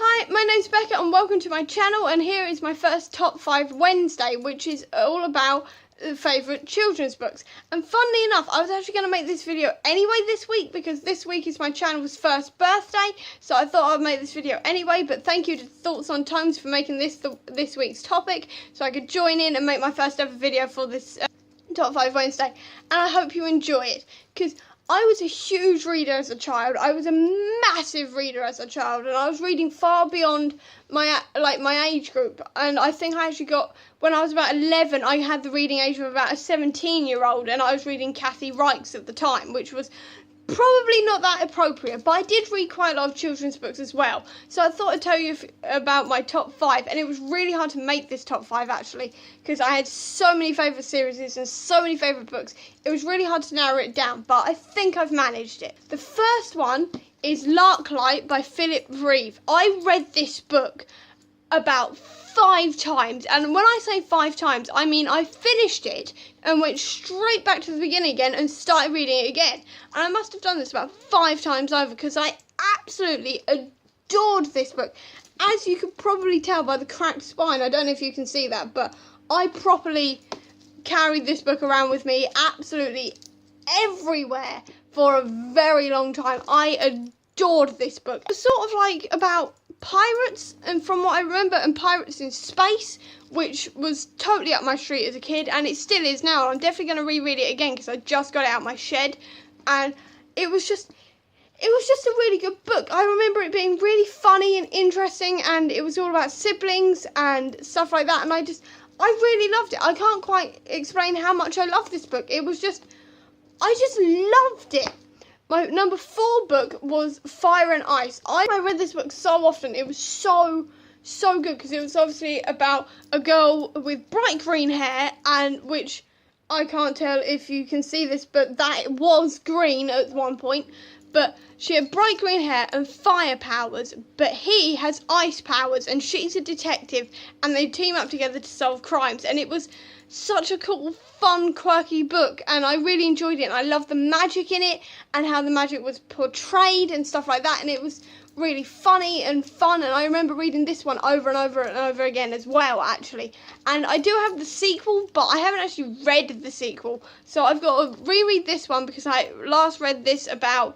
Hi, my name's Becca and welcome to my channel, and here is my first Top 5 Wednesday, which is all about favourite children's books. And funnily enough, I was actually going to make this video anyway this week because this week is my channel's first birthday, so I thought I'd make this video anyway. But thank you to Thoughts on Tomes for making this week's topic so I could join in and make my first ever video for this Top 5 Wednesday, and I hope you enjoy it because I was a huge reader as a child. I was a massive reader as a child, and I was reading far beyond my age group. And I think I actually got, when I was about 11, I had the reading age of about a 17-year-old, and I was reading Kathy Reichs at the time, which was probably not that appropriate, but I did read quite a lot of children's books as well. So I thought I'd tell you about my top 5, and it was really hard to make this top 5 actually, because I had so many favourite series and so many favourite books. It was really hard to narrow it down, but I think I've managed it. The first one is Larklight by Philip Reeve. I read this book about 5 times, and when I say 5 times, I mean I finished it and went straight back to the beginning again and started reading it again. And I must have done this about 5 times over because I absolutely adored this book. As you could probably tell by the cracked spine, I don't know if you can see that, but I properly carried this book around with me absolutely everywhere for a very long time. I adored this book. It was sort of like about pirates, and from what I remember, and pirates in space, which was totally up my street as a kid, and it still is now. And I'm definitely going to reread it again because I just got it out of my shed, and it was just a really good book. I remember it being really funny and interesting, and it was all about siblings and stuff like that, and I really loved it. I can't quite explain how much I loved this book. I just loved it. My number 4 book was Fire and Ice. I read this book so often. It was so good because it was obviously about a girl with bright green hair, and which I can't tell if you can see this, but that was green at one point. But she had bright green hair and fire powers, but he has ice powers, and she's a detective, and they team up together to solve crimes. And it was such a cool, fun, quirky book, and I really enjoyed it, and I loved the magic in it and how the magic was portrayed and stuff like that, and it was really funny and fun. And I remember reading this one over and over and over again as well, actually. And I do have the sequel, but I haven't actually read the sequel, so I've got to reread this one because I last read this about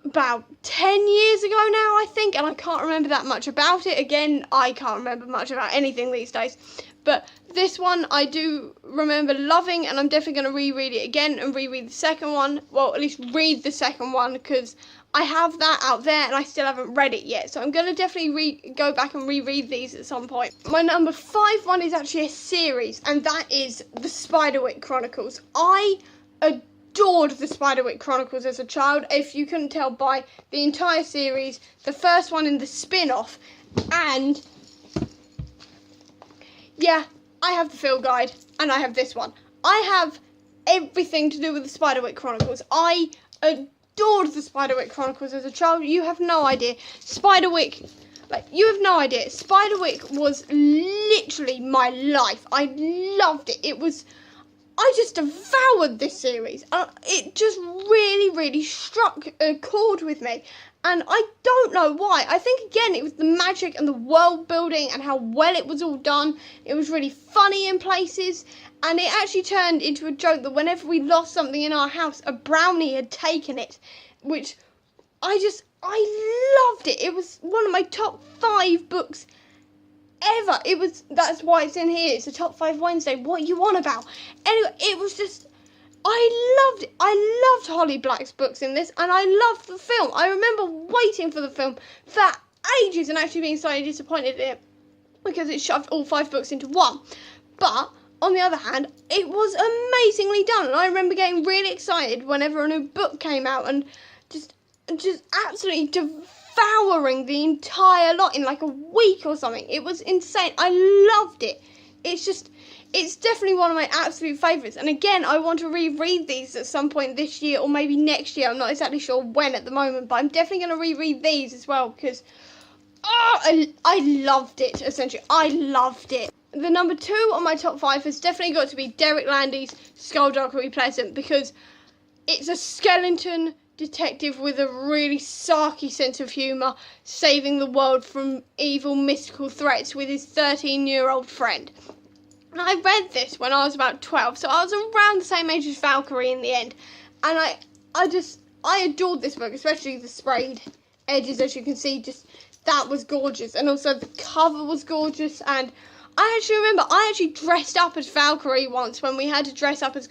10 years ago now, I think, and I can't remember that much about it. Again, I can't remember much about anything these days, but this one I do remember loving, and I'm definitely going to reread it again and reread the second one. Well, at least read the second one, because I have that out there and I still haven't read it yet, so I'm going to definitely go back and reread these at some point. My number 5 one is actually a series, and that is the Spiderwick Chronicles. I adored the Spiderwick Chronicles as a child, if you couldn't tell by the entire series, the first one in the spin-off, and yeah, I have the field guide, and I have this one. I have everything to do with the Spiderwick Chronicles. I adored the Spiderwick Chronicles as a child. You have no idea. Spiderwick, you have no idea. Spiderwick was literally my life. I loved it. I just devoured this series. It just really struck a chord with me. And I don't know why. I think, again, it was the magic and the world building and how well it was all done. It was really funny in places. And it actually turned into a joke that whenever we lost something in our house, a brownie had taken it. Which I loved it. It was one of my top 5 books ever. That's why it's in here. It's a top 5 Wednesday. What you on about? Anyway, it was just, I loved it. I loved Holly Black's books in this, and I loved the film. I remember waiting for the film for ages and actually being slightly disappointed in it because it shoved all 5 books into one. But on the other hand, it was amazingly done, and I remember getting really excited whenever a new book came out and just absolutely devouring the entire lot in like a week or something. It was insane. I loved it. It's definitely one of my absolute favourites. And again, I want to reread these at some point this year or maybe next year. I'm not exactly sure when at the moment, but I'm definitely going to reread these as well because I loved it, essentially. I loved it. The number 2 on my top 5 has definitely got to be Derek Landy's Skelduggery Pleasant, because it's a skeleton detective with a really sarky sense of humour, saving the world from evil mystical threats with his 13-year-old friend. And I read this when I was about 12, so I was around the same age as Valkyrie in the end. And I adored this book, especially the sprayed edges, as you can see. Just that was gorgeous, and also the cover was gorgeous. And I actually remember I actually dressed up as Valkyrie once when we had to dress up as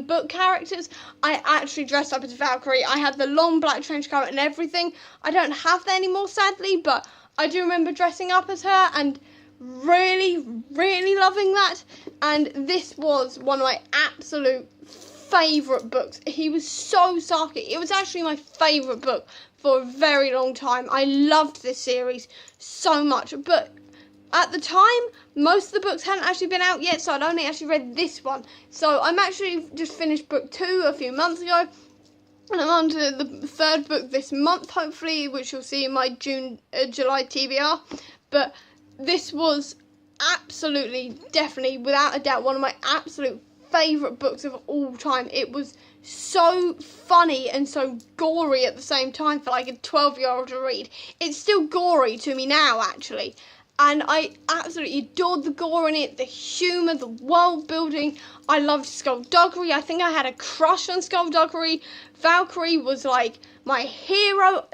book characters. I actually dressed up as Valkyrie. I had the long black trench coat and everything. I don't have that anymore, sadly, but I do remember dressing up as her and really, really loving that. And this was one of my absolute favourite books. He was so sarky. It was actually my favourite book for a very long time. I loved this series so much, but at the time, most of the books hadn't actually been out yet, so I'd only actually read this one. So I'm actually just finished book 2 a few months ago, and I'm on to the 3rd book this month, hopefully, which you'll see in my July TBR. But this was absolutely, definitely, without a doubt, one of my absolute favourite books of all time. It was so funny and so gory at the same time for like a 12-year-old to read. It's still gory to me now, actually. And I absolutely adored the gore in it, the humour, the world building. I loved Skelduggery. I think I had a crush on Skelduggery. Valkyrie was like my hero.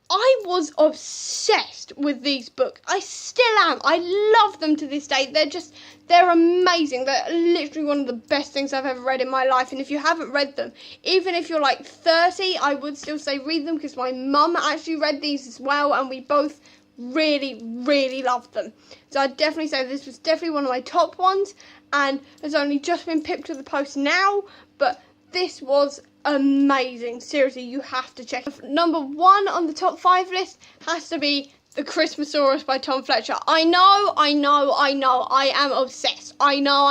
I was obsessed with these books. I still am. I love them to this day. They're amazing. They're literally one of the best things I've ever read in my life. And if you haven't read them, even if you're like 30, I would still say read them, because my mum actually read these as well, and we both really, really loved them. So I'd definitely say this was definitely one of my top ones, and has only just been pipped to the post now, but this was amazing. Seriously, you have to check it. Number 1 on the top 5 list has to be The Christmasaurus by Tom Fletcher. I know, I am obsessed. I know.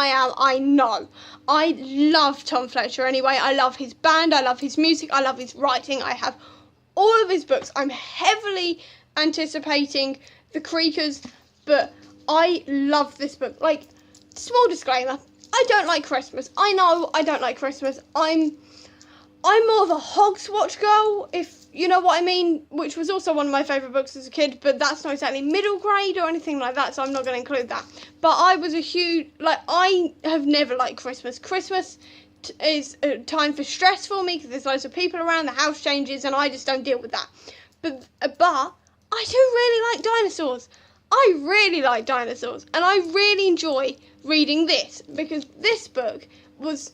I love Tom Fletcher anyway. I love his band, I love his music, I love his writing. I have all of his books. I'm heavily anticipating The Creakers, but I love this book. Like, small disclaimer, I don't like Christmas. I know I don't like Christmas. I'm more of a Hogswatch girl, if you know what I mean, which was also one of my favourite books as a kid, but that's not exactly middle grade or anything like that, so I'm not going to include that. But I was a huge, I have never liked Christmas. Christmas is a time for stress for me, because there's loads of people around, the house changes, and I just don't deal with that. But I do really like dinosaurs. I really like dinosaurs, and I really enjoy reading this, because this book was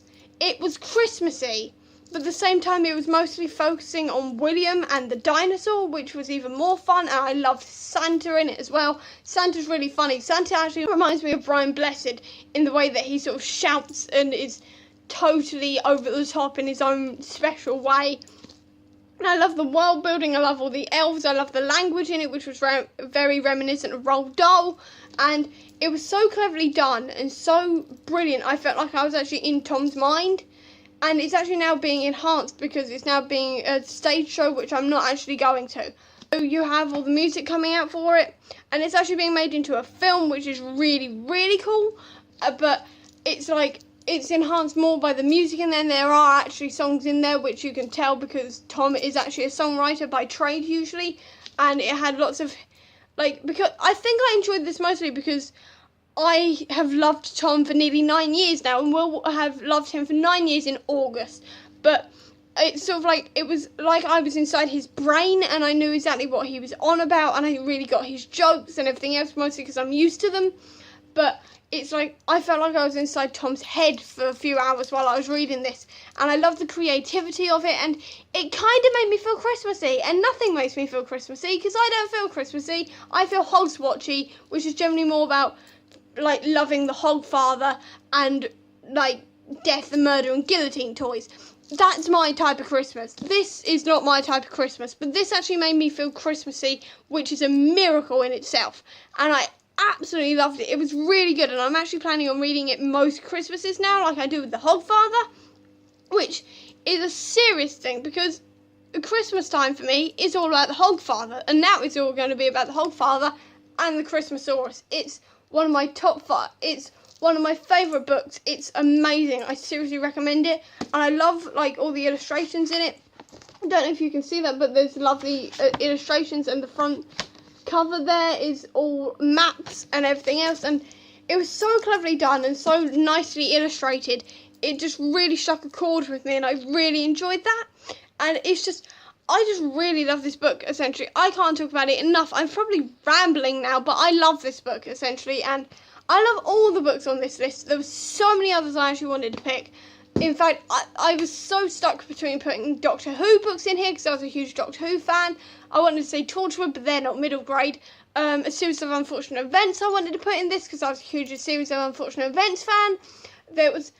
Christmassy, but at the same time it was mostly focusing on William and the dinosaur, which was even more fun, and I loved Santa in it as well. Santa's really funny. Santa actually reminds me of Brian Blessed in the way that he sort of shouts and is totally over the top in his own special way. And I love the world building, I love all the elves, I love the language in it, which was very reminiscent of Roald Dahl, and it was so cleverly done and so brilliant. I felt like I was actually in Tom's mind, and it's actually now being enhanced because it's now being a stage show, which I'm not actually going to. So you have all the music coming out for it, and it's actually being made into a film, which is really, really cool, but it's enhanced more by the music, and then there are actually songs in there which you can tell, because Tom is actually a songwriter by trade usually, and it had lots of, because I think I enjoyed this mostly because I have loved Tom for nearly 9 years now, and will have loved him for 9 years in August, but it's sort of it was like I was inside his brain, and I knew exactly what he was on about, and I really got his jokes and everything else, mostly because I'm used to them, but it's I felt like I was inside Tom's head for a few hours while I was reading this, and I love the creativity of it, and it kind of made me feel Christmassy, and nothing makes me feel Christmassy, because I don't feel Christmassy. I feel Hogswatchy, which is generally more about loving the Hogfather and death and murder and guillotine toys. That's my type of Christmas. This is not my type of Christmas, but this actually made me feel Christmassy, which is a miracle in itself, and I absolutely loved it. It was really good, and I'm actually planning on reading it most Christmases now, like I do with the Hogfather, which is a serious thing, because Christmas time for me is all about the Hogfather, and now it's all going to be about the Hogfather and the Christmasaurus. It's one of my top 5. It's one of my favourite books. It's amazing. I seriously recommend it, and I love all the illustrations in it. I don't know if you can see that, but there's lovely illustrations, and the front cover there is all maps and everything else, and it was so cleverly done and so nicely illustrated. It just really struck a chord with me, and I really enjoyed that. And it's just, I just really love this book, essentially. I can't talk about it enough. I'm probably rambling now, but I love this book, essentially, and I love all the books on this list. There were so many others I actually wanted to pick. In fact, I was so stuck between putting Doctor Who books in here because I was a huge Doctor Who fan. I wanted to say Torchwood, but they're not middle grade. A Series of Unfortunate Events I wanted to put in this because I was a huge Series of Unfortunate Events fan. There was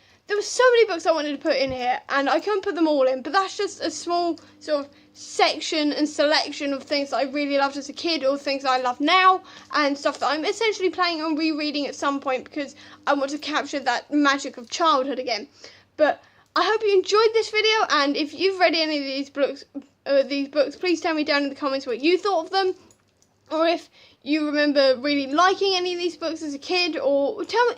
so many books I wanted to put in here, and I couldn't put them all in, but that's just a small sort of section and selection of things that I really loved as a kid, or things I love now, and stuff that I'm essentially planning on rereading at some point because I want to capture that magic of childhood again. But I hope you enjoyed this video, and if you've read any of these books, please tell me down in the comments what you thought of them, or if you remember really liking any of these books as a kid, or tell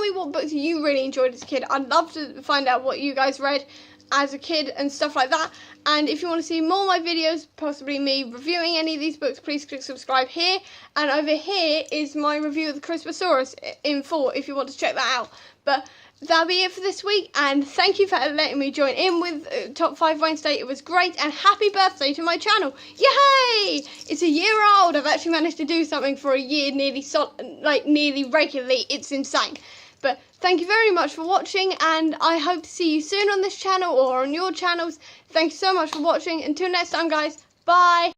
me what books you really enjoyed as a kid. I'd love to find out what you guys read as a kid and stuff like that. And if you want to see more of my videos, possibly me reviewing any of these books, please click subscribe here. And over here is my review of the Christmasaurus in full, if you want to check that out. But that'll be it for this week, and thank you for letting me join in with Top 5 Wednesday. It was great, and happy birthday to my channel. Yay! It's a year old. I've actually managed to do something for a year nearly regularly. It's insane. But thank you very much for watching, and I hope to see you soon on this channel or on your channels. Thank you so much for watching. Until next time, guys. Bye.